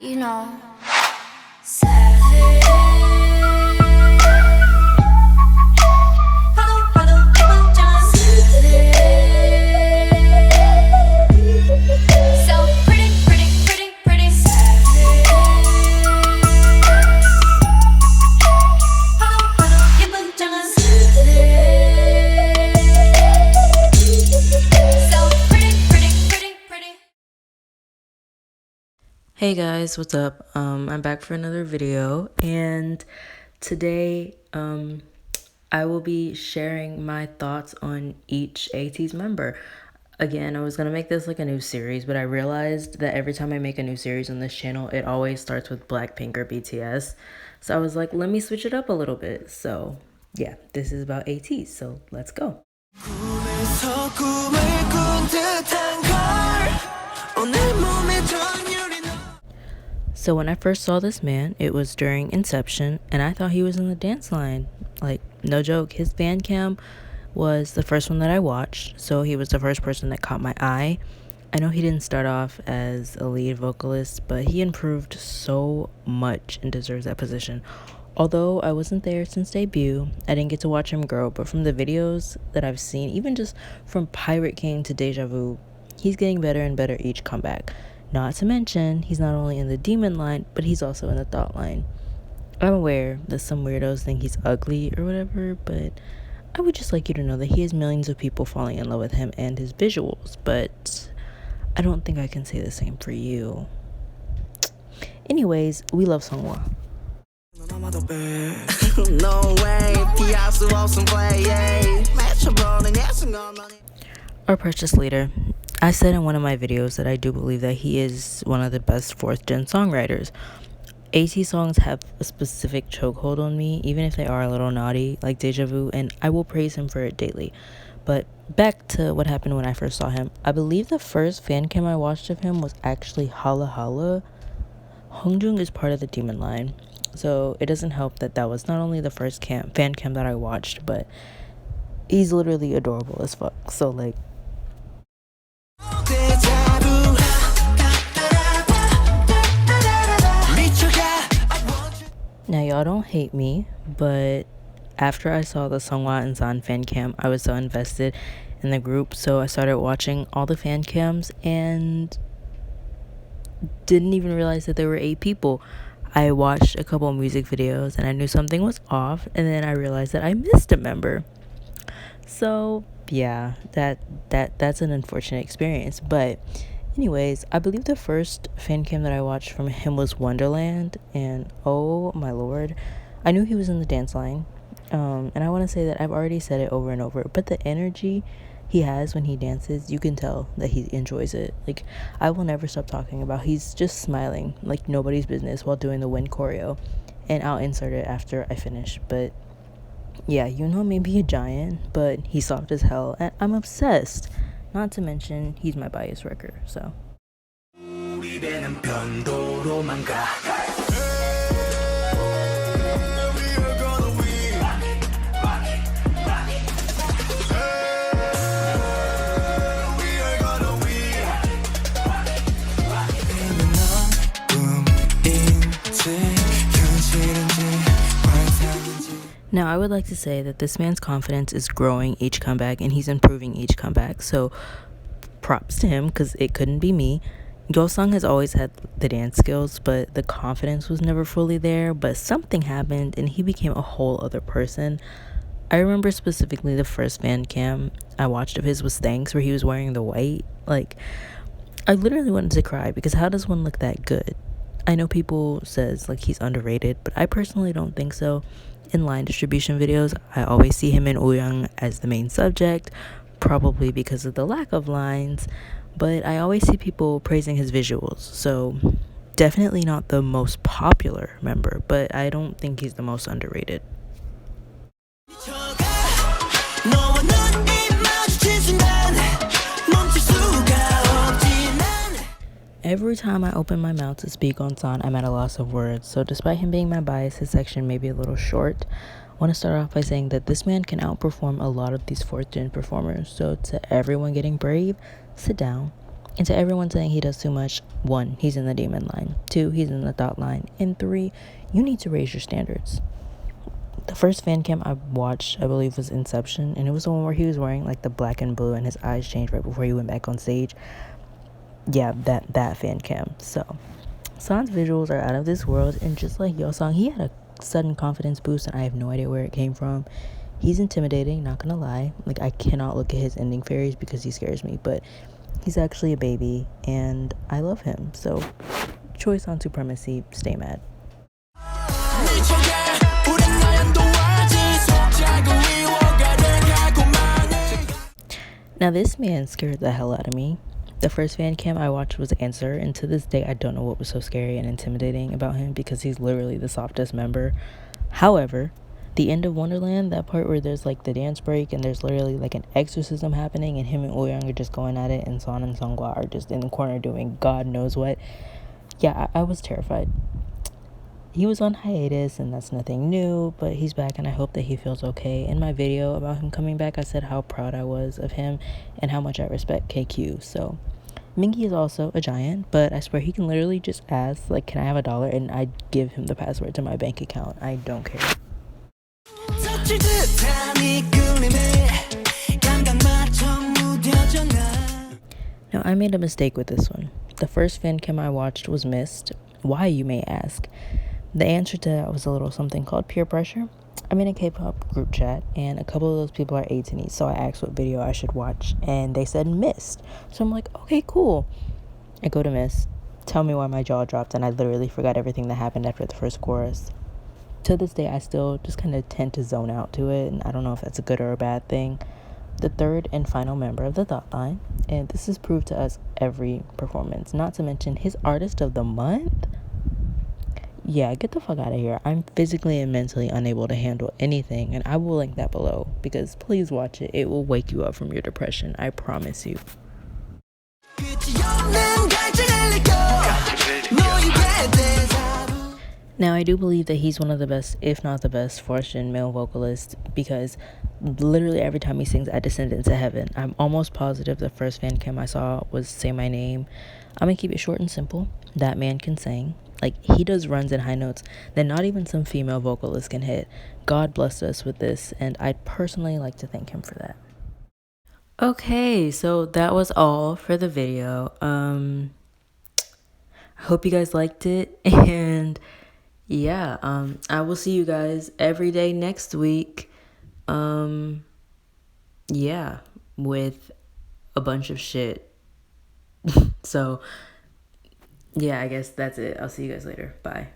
You know. Hey guys, what's up? I'm back for another video, and today I will be sharing my thoughts on each ateez member. Again, I was gonna make this like a new series, but I realized that every time I make a new series on this channel, it always starts with Blackpink or BTS. So I was like, let me switch it up a little bit. So yeah, this is about ateez, so let's go. So when I first saw this man, it was during Inception, and I thought he was in the dance line. Like, no joke, his fan cam was the first one that I watched, so he was the first person that caught my eye. I know he didn't start off as a lead vocalist, but he improved so much and deserves that position. Although I wasn't there since debut, I didn't get to watch him grow, but from the videos that I've seen, even just from Pirate King to Deja Vu, he's getting better and better each comeback. Not to mention, he's not only in the demon line, but he's also in the thought line. I'm aware that some weirdos think he's ugly or whatever, but I would just like you to know that he has millions of people falling in love with him and his visuals, but I don't think I can say the same for you. Anyways, we love seonghwa. Our precious leader. I said in one of my videos that I do believe that he is one of the best 4th gen songwriters. ateez songs have a specific chokehold on me, even if they are a little naughty, like Deja Vu, and I will praise him for it daily. But back to what happened when I first saw him. I believe the first fan cam I watched of him was actually Hala Hala. Hongjoong is part of the demon line, so it doesn't help that that was not only the first fan cam that I watched, but he's literally adorable as fuck. So like, now y'all don't hate me, but after I saw the seonghwa and Zan fan cam, I was so invested in the group, so I started watching all the fan cams and didn't even realize that there were 8 people. I watched a couple of music videos and I knew something was off, and then I realized that I missed a member. So yeah, that's an unfortunate experience. But anyways, I believe the first fan cam that I watched from him was Wonderland, and oh my lord, I knew he was in the dance line. And I want to say that I've already said it over and over, but the energy he has when he dances, you can tell that he enjoys it. Like, I will never stop talking about he's just smiling like nobody's business while doing the wind choreo, and I'll insert it after I finish. But yeah, yunho may be a giant, but he's soft as hell, and I'm obsessed. Not to mention, he's my bias wrecker, so. Now, I would like to say that this man's confidence is growing each comeback, and he's improving each comeback, so props to him, because it couldn't be me. Yeosang has always had the dance skills, but the confidence was never fully there, but something happened, and he became a whole other person. I remember specifically the first fan cam I watched of his was Thanks, where he was wearing the white. Like, I literally wanted to cry, because how does one look that good? I know people says like he's underrated, but I personally don't think so. In line distribution videos, I always see him in wooyoung as the main subject, probably because of the lack of lines, but I always see people praising his visuals, so definitely not the most popular member, but I don't think he's the most underrated. Every time I open my mouth to speak on San, I'm at a loss of words, so despite him being my bias, his section may be a little short. I want to start off by saying that this man can outperform a lot of these 4th gen performers, so to everyone getting brave, sit down And to everyone saying he does too much, 1, he's in the demon line. 2, he's in the thought line. And 3, you need to raise your standards. The first fan cam I watched, I believe, was Inception, and it was the one where he was wearing like the black and blue and his eyes changed right before he went back on stage. Yeah, that fan cam. So Son's visuals are out of this world, and just like Yeosang, he had a sudden confidence boost, and I have no idea where it came from. He's intimidating, not gonna lie. Like, I cannot look at his ending fairies because he scares me, but he's actually a baby, and I love him. So, choice on supremacy, stay mad. Now, this man scared the hell out of me. The first fan cam I watched was Answer, and to this day, I don't know what was so scary and intimidating about him because he's literally the softest member. However, the end of Wonderland, that part where there's like the dance break and there's literally like an exorcism happening and him and wooyoung are just going at it and Son and seonghwa are just in the corner doing God knows what. Yeah, I was terrified. He was on hiatus and that's nothing new, but he's back and I hope that he feels okay. In my video about him coming back, I said how proud I was of him and how much I respect KQ. So Mingi is also a giant, but I swear he can literally just ask, like, can I have $1? And I give him the password to my bank account. I don't care. Now, I made a mistake with this one. The first fan cam I watched was Mist. Why, you may ask? The answer to that was a little something called peer pressure. I'm in a K-pop group chat, and a couple of those people are ateez, so I asked what video I should watch, and they said Mist. So I'm like, okay, cool. I go to Mist. Tell me why my jaw dropped, and I literally forgot everything that happened after the first chorus. To this day, I still just kind of tend to zone out to it, and I don't know if that's a good or a bad thing. The third and final member of the thought line, and this is proved to us every performance, not to mention his artist of the month. Yeah, get the fuck out of here. I'm physically and mentally unable to handle anything, and I will link that below because please watch it. It will wake you up from your depression. I promise you. Now, I do believe that he's one of the best, if not the best, Fortune male vocalists because literally every time he sings, I descend into heaven. I'm almost positive the first fan cam I saw was Say My Name. I'm gonna keep it short and simple. That man can sing. Like, he does runs and high notes that not even some female vocalists can hit. God blessed us with this, and I'd personally like to thank him for that. Okay, so that was all for the video. I hope you guys liked it, and yeah, I will see you guys every day next week. Yeah, with a bunch of shit. So, yeah, I guess that's it. I'll see you guys later. Bye.